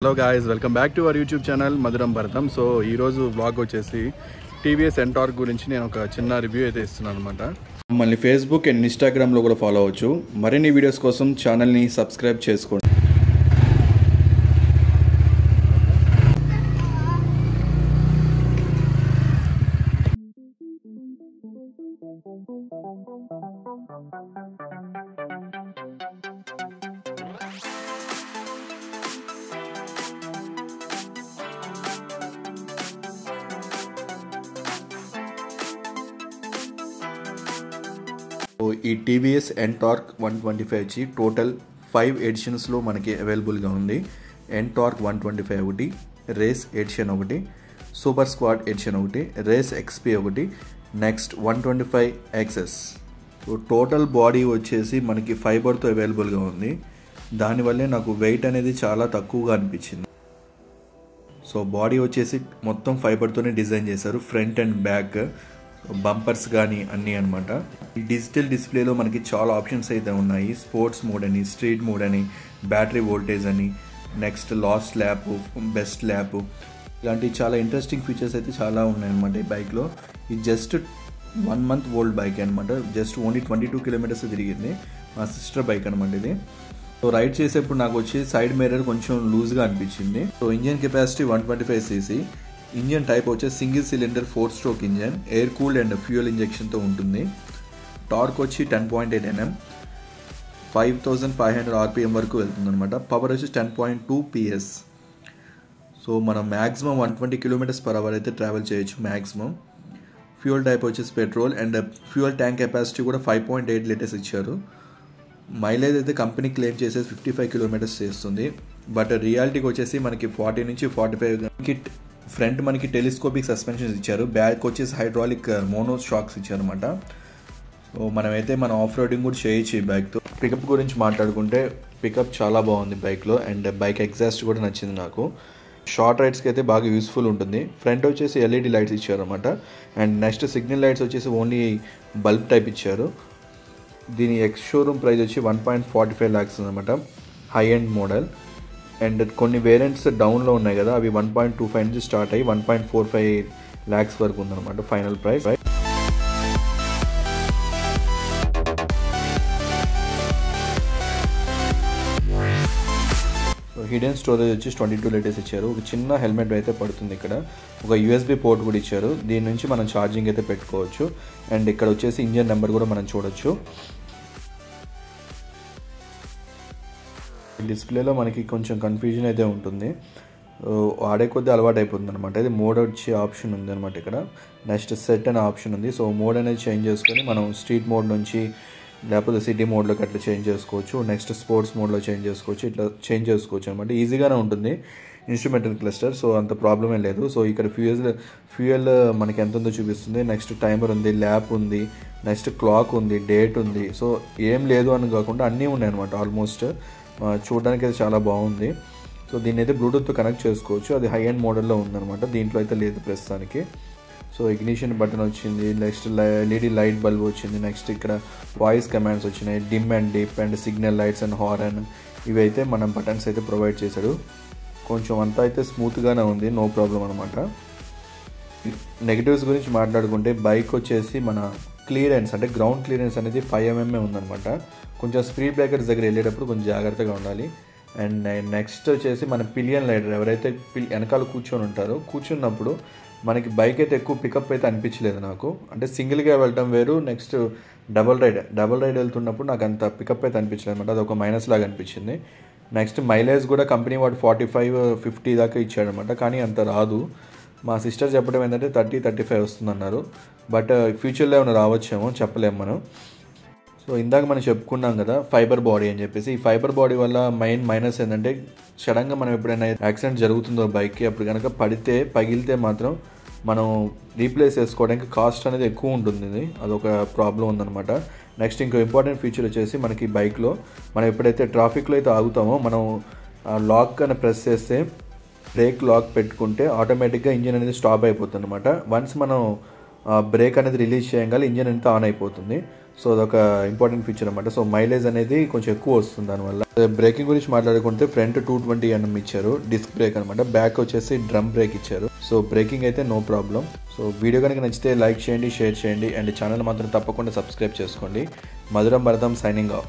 Hello guys, welcome back to our YouTube channel మధురం భరతం. So ఈరోజు వ్లాగ్ వచ్చేసి టీవీఎస్ ఎన్టార్క్ గురించి నేను ఒక చిన్న రివ్యూ అయితే ఇస్తున్నాను అనమాట. మళ్ళీ ఫేస్బుక్ అండ్ ఇన్స్టాగ్రామ్లో కూడా ఫాలో అవ్వచ్చు. మరిన్ని వీడియోస్ కోసం ఛానల్ని సబ్స్క్రైబ్ చేసుకోండి. ఈ టీవీఎస్ ఎన్టార్క్ 125 వచ్చి టోటల్ 5 ఎడిషన్స్లో మనకి అవైలబుల్గా ఉంది. ఎన్టార్క్ 125 ఒకటి, రేస్ ఎడిషన్ ఒకటి, సూపర్ స్క్వాడ్ ఎడిషన్ ఒకటి, రేస్ ఎక్స్పీ ఒకటి, నెక్స్ట్ 125 XS. టోటల్ బాడీ వచ్చేసి మనకి ఫైబర్తో అవైలబుల్గా ఉంది. దానివల్లే నాకు వెయిట్ అనేది చాలా తక్కువగా అనిపించింది. సో బాడీ వచ్చేసి మొత్తం ఫైబర్తోనే డిజైన్ చేశారు, ఫ్రంట్ అండ్ బ్యాక్, బంపర్స్ కానీ అన్నీ అనమాట. ఈ డిజిటల్ డిస్ప్లేలో మనకి చాలా ఆప్షన్స్ అయితే ఉన్నాయి. స్పోర్ట్స్ మోడ్ అని, స్ట్రీట్ మోడ్ అని, బ్యాటరీ వోల్టేజ్ అని, next last lap, best lap, ఇలాంటి చాలా ఇంట్రెస్టింగ్ ఫీచర్స్ అయితే చాలా ఉన్నాయన్నమాట ఈ బైక్లో. ఇది జస్ట్ 1 month ఓల్డ్ బైక్ అనమాట. జస్ట్ ఓన్లీ 22 kilometers తిరిగింది. మా సిస్టర్ బైక్ అనమాట ఇది. సో రైడ్ చేసేప్పుడు నాకు వచ్చి సైడ్ మిర్రర్ కొంచెం లూజ్గా అనిపించింది. So engine capacity 125 cc. Engine type వచ్చే single cylinder 4-stroke engine, air cooled and fuel ఇంజెక్షన్తో ఉంటుంది. టార్క్ వచ్చి 10.8 Nm, 5500 RPM వరకు వెళ్తుంది అనమాట. పవర్ వచ్చి 10.2 PS. సో మనం మ్యాక్సిమం 120 km/h అయితే ట్రావెల్ చేయొచ్చు మ్యాక్సిమం. ఫ్యూయల్ టైప్ వచ్చేసి petrol and fuel tank capacity కూడా 5.8 liters ఇచ్చారు. మైలేజ్ అయితే కంపెనీ క్లెయిమ్ చేసేసి 55 kilometers చేస్తుంది. బట్ రియాలిటీకి వచ్చేసి మనకి 40 నుంచి 45 కిట్. ఫ్రంట్ మనకి టెలిస్కోపిక్ సస్పెన్షన్స్ ఇచ్చారు, బ్యాక్ వచ్చేసి హైడ్రాలిక్ మోనో షాక్స్ ఇచ్చారు అనమాట. సో మనమైతే మన ఆఫ్ రోడింగ్ కూడా చేయొచ్చు ఈ బైక్తో. పికప్ గురించి మాట్లాడుకుంటే పికప్ చాలా బాగుంది బైక్లో, అండ్ బైక్ ఎగ్జాస్ట్ కూడా నచ్చింది నాకు. షార్ట్ రైడ్స్కి అయితే బాగా యూస్ఫుల్ ఉంటుంది. ఫ్రంట్ వచ్చేసి LED లైట్స్ ఇచ్చారు అనమాట. అండ్ నెక్స్ట్ సిగ్నల్ లైట్స్ వచ్చేసి ఓన్లీ బల్బ్ టైప్ ఇచ్చారు. దీని ఎక్స్ షోరూమ్ ప్రైస్ వచ్చి 1.45 lakhs అనమాట, హై ఎండ్ మోడల్. అండ్ కొన్ని వేరియంట్స్ డౌన్లో ఉన్నాయి కదా, అవి 1.25 నుంచి స్టార్ట్ అయ్యి 1.45 lakhs వరకు ఉందన్నమాట ఫైనల్ ప్రైస్. హిడెన్ స్టోరేజ్ వచ్చి 22 liters ఇచ్చారు. ఒక చిన్న హెల్మెట్ అయితే పడుతుంది ఇక్కడ. ఒక USB పోర్ట్ కూడా ఇచ్చారు, దీని నుంచి మనం ఛార్జింగ్ అయితే పెట్టుకోవచ్చు. అండ్ ఇక్కడ వచ్చేసి ఇంజిన్ నెంబర్ కూడా మనం చూడొచ్చు. డిస్ప్లేలో మనకి కొంచెం కన్ఫ్యూజన్ అయితే ఉంటుంది, వాడే కొద్దీ అలవాటు అయిపోతుంది అనమాట. ఇది మోడ్ వచ్చే ఆప్షన్ ఉంది అనమాట ఇక్కడ. నెక్స్ట్ సెట్ అనే ఆప్షన్ ఉంది. సో మోడ్ అనేది చేంజ్ చేసుకొని మనం స్ట్రీట్ మోడ్ నుంచి లేకపోతే సిటీ మోడ్లోకి అట్లా చేంజ్ చేసుకోవచ్చు. నెక్స్ట్ స్పోర్ట్స్ మోడ్లో చేంజ్ చేసుకోవచ్చు. ఇట్లా చేంజ్ చేసుకోవచ్చు అనమాట. ఈజీగానే ఉంటుంది ఇన్స్ట్రుమెంటల్ క్లస్టర్, సో అంత ప్రాబ్లమే లేదు. సో ఇక్కడ ఫ్యూయల్ మనకి ఎంత ఉందో చూపిస్తుంది. నెక్స్ట్ టైమర్ ఉంది, ల్యాప్ ఉంది, నెక్స్ట్ క్లాక్ ఉంది, డేట్ ఉంది. సో ఏం లేదు అని కాకుండా అన్నీ ఉన్నాయి అనమాట. ఆల్మోస్ట్ చూడడానికి అయితే చాలా బాగుంది. సో దీన్ని అయితే బ్లూటూత్తో కనెక్ట్ చేసుకోవచ్చు. అది హై ఎండ్ మోడల్లో ఉందన్నమాట, దీంట్లో అయితే లేదు ప్రస్తుతానికి. సో ఇగ్నిషన్ బటన్ వచ్చింది, నెక్స్ట్ LED లైట్ బల్బ్ వచ్చింది, నెక్స్ట్ ఇక్కడ వాయిస్ కమాండ్స్ వచ్చినాయి, dim and dip and signal lights and horn, ఇవి అయితే మన బటన్స్ అయితే ప్రొవైడ్ చేశాడు. కొంచెం అంతా అయితే స్మూత్గానే ఉంది, నో ప్రాబ్లం అనమాట. నెగిటివ్స్ గురించి మాట్లాడుకుంటే బైక్ వచ్చేసి మన క్లియరెన్స్ అంటే గ్రౌండ్ క్లియరెన్స్ అనేది 5 mm ఉందన్నమాట. కొంచెం స్పీడ్ బ్రేకర్స్ దగ్గర వెళ్ళేటప్పుడు కొంచెం జాగ్రత్తగా ఉండాలి. అండ్ నెక్స్ట్ వచ్చేసి మన పిలియన్ రైడర్ ఎవరైతే వెనకాల కూర్చొని ఉంటారో, కూర్చున్నప్పుడు మనకి బైక్ అయితే ఎక్కువ పికప్ అయితే అనిపించలేదు నాకు. అంటే సింగిల్గా వెళ్ళడం వేరు, నెక్స్ట్ డబల్ రైడ్ వెళ్తున్నప్పుడు నాకు అంత పికప్ అయితే అనిపించలేదు అనమాట. అది ఒక మైనస్ లాగా అనిపించింది. నెక్స్ట్ మైలేజ్ కూడా కంపెనీ వాడు 45-50 దాకా ఇచ్చాడనమాట, కానీ అంత రాదు. మా సిస్టర్ చెప్పడం ఏంటంటే 30-35 వస్తుందన్నారు. బట్ ఫ్యూచర్లో ఏమైనా రావచ్చేమో చెప్పలేము మనం. సో ఇందాక మనం చెప్పుకున్నాం కదా ఫైబర్ బాడీ అని చెప్పేసి. ఈ ఫైబర్ బాడీ వల్ల మైనస్ ఏంటంటే సడన్గా మనం ఎప్పుడైనా యాక్సిడెంట్ జరుగుతుందో బైక్కి, అప్పుడు కనుక పగిలితే మాత్రం మనం రీప్లేస్ చేసుకోవడానికి కాస్ట్ అనేది ఎక్కువ ఉంటుంది. అదొక ప్రాబ్లం ఉందన్నమాట. నెక్స్ట్ ఇంకో ఇంపార్టెంట్ ఫీచర్ వచ్చేసి మనకి బైక్లో మనం ఎప్పుడైతే ట్రాఫిక్లో అయితే ఆగుతామో మనం లాక్ అని ప్రెస్ చేస్తే, బ్రేక్ లాక్ పెట్టుకుంటే ఆటోమేటిక్గా ఇంజిన్ అనేది స్టాప్ అయిపోతుంది అనమాట. వన్స్ మనం బ్రేక్ అనేది రిలీజ్ చేయగానే ఇంజిన్ అంతా ఆన్ అయిపోతుంది. సో అదొక ఇంపార్టెంట్ ఫీచర్ అనమాట. సో మైలేజ్ అనేది కొంచెం ఎక్కువ వస్తుంది దానివల్ల. బ్రేకింగ్ గురించి మాట్లాడుకుంటే ఫ్రంట్ 220 mm ఇచ్చారు, డిస్క్ బ్రేక్ అనమాట. బ్యాక్ వచ్చేసి డ్రమ్ బ్రేక్ ఇచ్చారు. సో బ్రేకింగ్ అయితే నో ప్రాబ్లం. సో వీడియో కనుక నచ్చితే లైక్ చేయండి, షేర్ చేయండి అండ్ ఛానల్ మాత్రం తప్పకుండా సబ్స్క్రైబ్ చేసుకోండి. మధురం భరతం సైనింగ్ ఆఫ్.